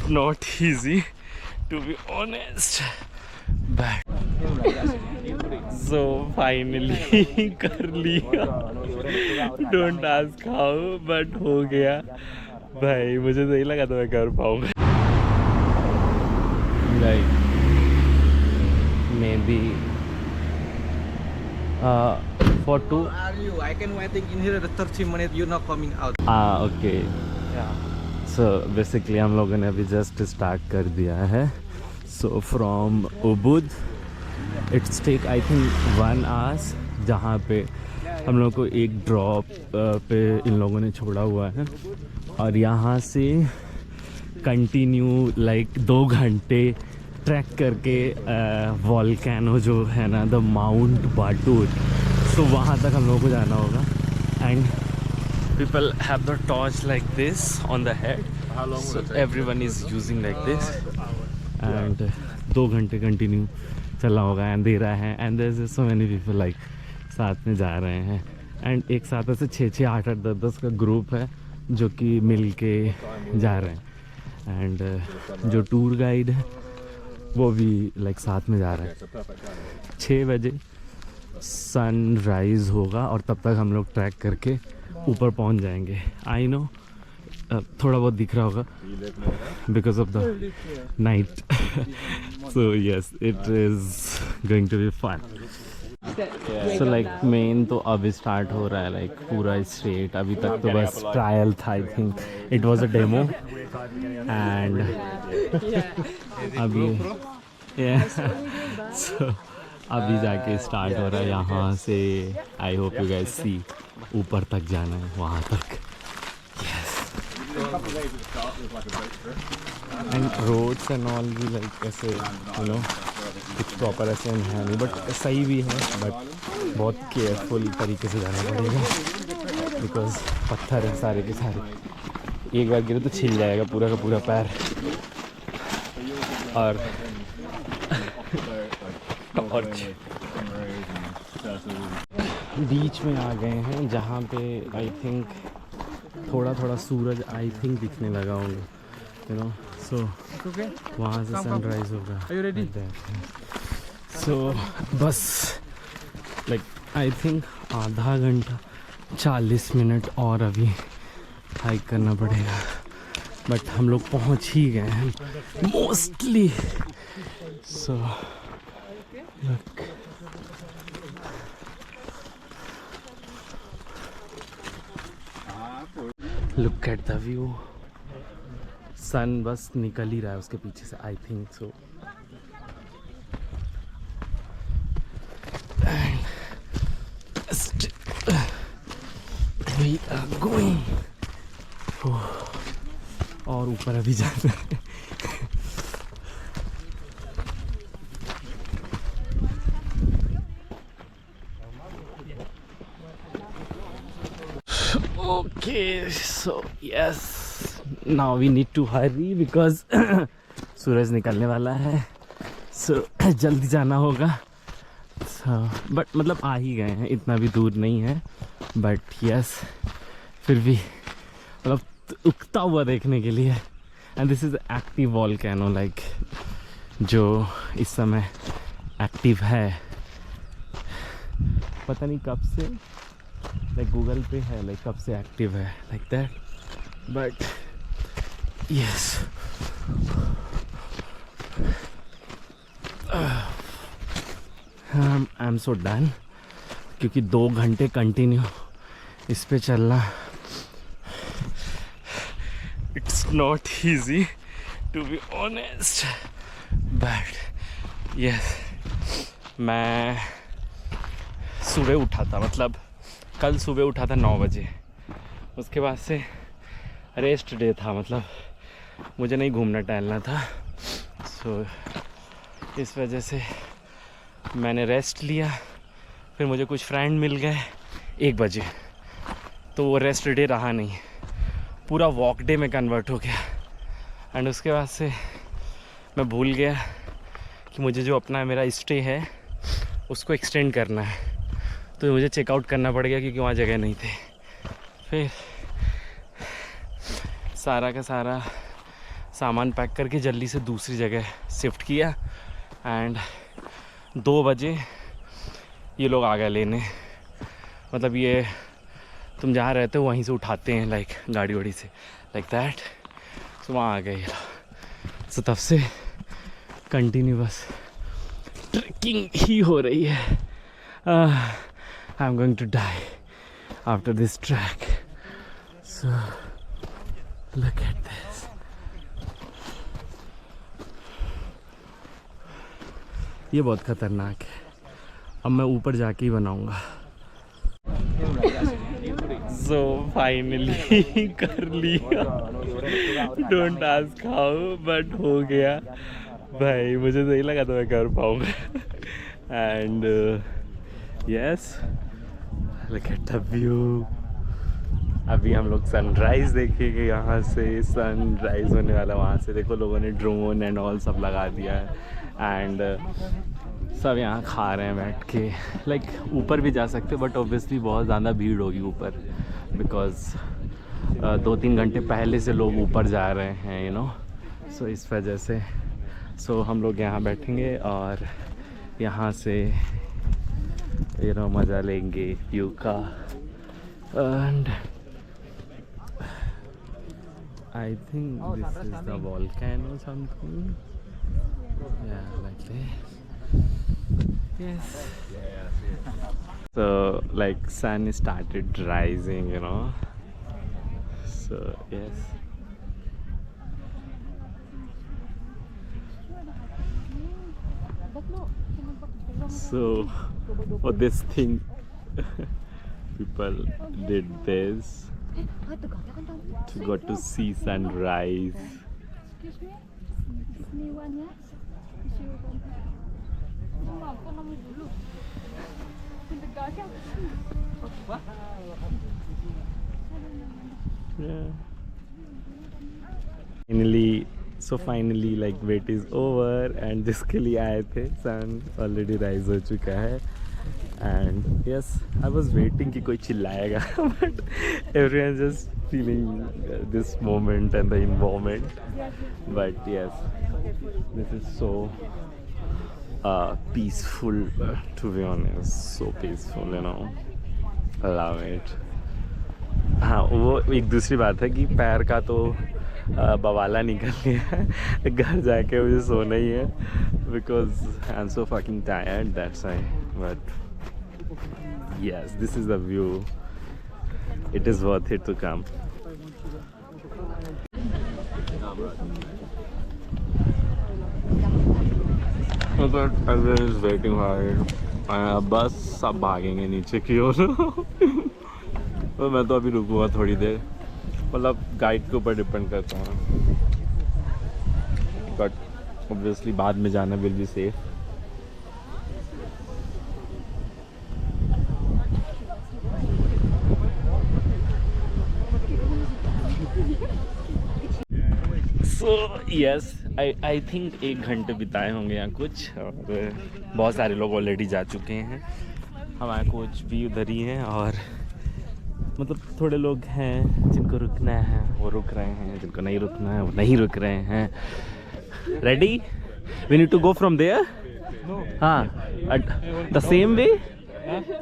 not easy, to be honest, but so finally कर लिया. Don't ask how, but हो गया भाई. मुझे नहीं लगा था मैं कर पाऊंगा. Like maybe for 2. Are you? I can waiting in here 30 minutes. You're not coming out. Okay. Yeah. So basically हम लोगों ने अभी जस्ट स्टार्ट कर दिया है. So from Ubud it's take I think 1 hours, जहाँ पे हम लोगों को एक ड्रॉप पे इन लोगों ने छोड़ा हुआ है और यहाँ से कंटिन्यू लाइक 2 घंटे ट्रैक करके वॉल्केनो जो है ना, द माउंट बाटूर, तो वहाँ तक हम लोगों को जाना होगा. And people have the torch like this on the head, so everyone is using like this, and 2 घंटे कंटिन्यू चला होगा. एंड दे रहा है and there is so many people like साथ में जा रहे हैं. एंड एक साथ ऐसे 6, 8, 10 का ग्रुप है जो कि मिल के जा रहे हैं. एंड जो टूर गाइड है वो भी लाइक साथ में जा रहा है. 6 बजे सनराइज़ होगा और तब तक हम लोग ट्रैक करके ऊपर पहुंच जाएंगे. आई नो थोड़ा बहुत दिख रहा होगा because of the night. So yes, it is going to be fun. So like मेन तो अभी स्टार्ट हो रहा है, लाइक पूरा स्ट्रेट. अभी तक तो बस ट्रायल था. I think it was a demo and अभी सो अभी जाके स्टार्ट हो रहा है यहाँ से. आई होप यू गाइस सी, ऊपर तक जाना है वहाँ तक. एंड रोड्स एंड ऑल भी लाइक ऐसे यू नो कुछ प्रॉपर ऐसे है नहीं, बट सही भी है. बट बहुत केयरफुल तरीके से जाना पड़ेगा बिकॉज पत्थर है सारे के सारे. एक बार गिरे तो छिल जाएगा पूरा का पूरा पैर. और बीच में आ गए हैं जहाँ पे आई थिंक थोड़ा थोड़ा सूरज आई थिंक दिखने लगा होगा, यू नो. सो वहाँ से सनराइज होगा. सो बस लाइक आई थिंक आधा घंटा 40 मिनट और अभी हाइक करना पड़ेगा. बट हम लोग पहुँच ही गए हैं mostly. So look, look at the view. Sun बस निकल ही रहा है उसके पीछे से, I think so. We are going. और ऊपर अभी जाना है. Okay, so yes, now we need to hurry because सूरज निकलने वाला है. So जल्दी जाना होगा. So but मतलब आ ही गए हैं, इतना भी दूर नहीं है. But yes, फिर भी मतलब उगता हुआ देखने के लिए. And this is active volcano, like जो इस समय एक्टिव है. पता नहीं कब से, लाइक गूगल पे है लाइक कब से एक्टिव है like that. But yes, I am so done क्योंकि 2 घंटे कंटिन्यू इस पे चलना, it's not easy to be honest. But yes, मैं सुबह उठा था, मतलब कल सुबह उठा था 9 बजे. उसके बाद से रेस्ट डे था, मतलब मुझे नहीं घूमना टहलना था. सो इस वजह से मैंने रेस्ट लिया. फिर मुझे कुछ फ्रेंड मिल गए 1 बजे, तो वो रेस्ट डे रहा नहीं, पूरा वॉक डे में कन्वर्ट हो गया. एंड उसके बाद से मैं भूल गया कि मुझे जो अपना मेरा स्टे है उसको एक्सटेंड करना है. तो मुझे चेकआउट करना पड़ गया क्योंकि वहाँ जगह नहीं थे. फिर सारा का सारा सामान पैक करके जल्दी से दूसरी जगह शिफ्ट किया एंड 2 बजे ये लोग आ गए लेने। मतलब ये तुम जहाँ रहते हो वहीं से उठाते हैं, लाइक गाड़ी वाड़ी से, लाइक दैट। सो वहाँ आ गए ये लोग। सो तब से कंटिन्यू बस ट्रैकिंग ही हो रही है। I am going to die after this track. So look at this. ये बहुत खतरनाक है। अब मैं ऊपर जाके ही बनाऊंगा। सो फाइनली कर लिया। डोंट आस्क हाउ बट हो गया भाई। मुझे नहीं लगा था मैं कर पाऊंगा। And yes, look at the view. अभी हम लोग सनराइज देखेंगे यहाँ से। सनराइज होने वाला वहाँ से। देखो लोगों ने ड्रोन एंड ऑल सब लगा दिया है एंड सब यहाँ खा रहे हैं बैठ के। लाइक ऊपर भी जा सकते बट ऑब्वियसली बहुत ज़्यादा भीड़ होगी ऊपर, बिकॉज 2-3 घंटे पहले से लोग ऊपर जा रहे हैं, यू नो। सो इस वजह से सो हम लोग यहाँ बैठेंगे और यहाँ से यू नो मज़ा लेंगे व्यू का। And I think this is the volcano something. Yeah, like this. Yes. So like sun started rising, you know. So yes. So for this thing people did this to go to see sunrise. Yeah. Finally like wait is over and जिसके लिए आए थे sun already rise हो चुका है and yes I was waiting कि कोई चिल्लाएगा but everyone just feeling this moment and the environment. But yes, this is so peaceful, to be honest, so peaceful, you know. I love it. हाँ, वो एक दूसरी बात है कि पैर का तो बवाला निकल गया है। घर जाके मुझे सोना ही है because I'm so fucking tired, that's why. But yes, this is the view. It is worth it to come. Everyone is waiting for it. बस सब भागेंगे नीचे की ओर। तो मैं तो अभी रुकूंगा थोड़ी देर, मतलब गाइड के ऊपर डिपेंड करता है, बट ऑब्वियसली बाद में जाना will be safe. So yes I think 1 घंटे बिताए होंगे यहाँ कुछ, और बहुत सारे लोग ऑलरेडी जा चुके हैं। हमारा कोच भी उधर ही है और मतलब थोड़े लोग हैं जिनको रुकना है वो रुक रहे हैं, जिनको नहीं रुकना है वो नहीं रुक रहे हैं। Ready? We need to go from there? हाँ, the same way?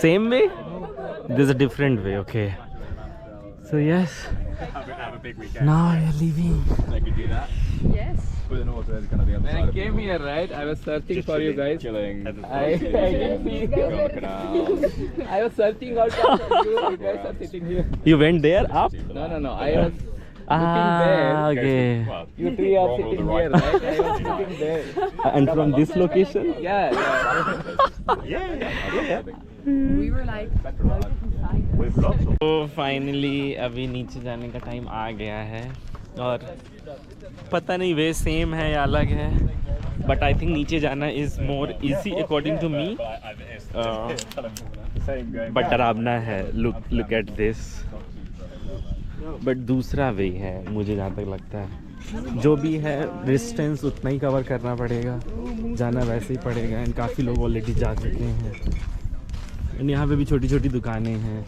Same way? This is a different way, okay. So yes, now you're leaving. I could do that. Yes. But then also there's gonna be on the When side I of came people. here, right, I was searching Just for you guys. chilling. I didn't see you. Go on the canal. I was searching out for you. You guys are sitting here. You went there up? No. I was looking there. Okay. Well, You three are wrong all the sitting right here, right? I was looking there. And from this location? Yeah. yeah. We were like right inside. We've got some. तो finally अभी नीचे जाने का time आ गया है और पता नहीं वे सेम है या अलग है, बट आई थिंक नीचे जाना is more easy according to me, but डरावना है। Look at this. बट दूसरा वे है मुझे जहाँ तक लगता है, जो भी है डिस्टेंस उतना ही कवर करना पड़ेगा, जाना वैसे ही पड़ेगा। एंड काफ़ी लोग ऑलरेडी जा चुके हैं एंड यहाँ पे भी छोटी छोटी दुकानें हैं,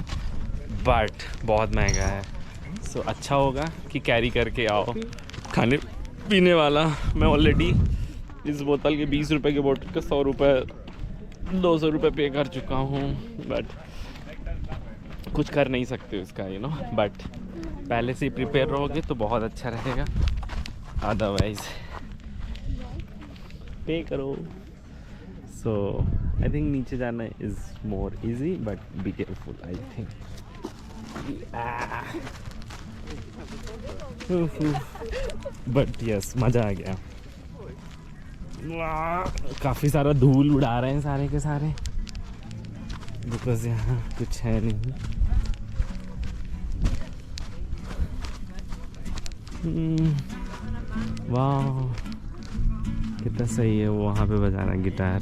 बट बहुत महंगा है। सो अच्छा होगा कि कैरी करके आओ, खाने पीने वाला। मैं ऑलरेडी इस बोतल के 20 रुपए की बोतल के 100 रुपये 200 रुपये पे कर चुका हूँ, बट कुछ कर नहीं सकते उसका, यू नो। बट पहले से ही प्रिपेयर रहोगे तो बहुत अच्छा रहेगा, अदरवाइज पे करो। सो आई थिंक नीचे जाना is more easy, but be careful I think. But yes, मज़ा आ गया। काफ़ी सारा धूल उड़ा रहे हैं सारे के सारे, बिकॉज यहाँ कुछ है नहीं। वाह कितना सही है वो वहाँ पे बजाना गिटार।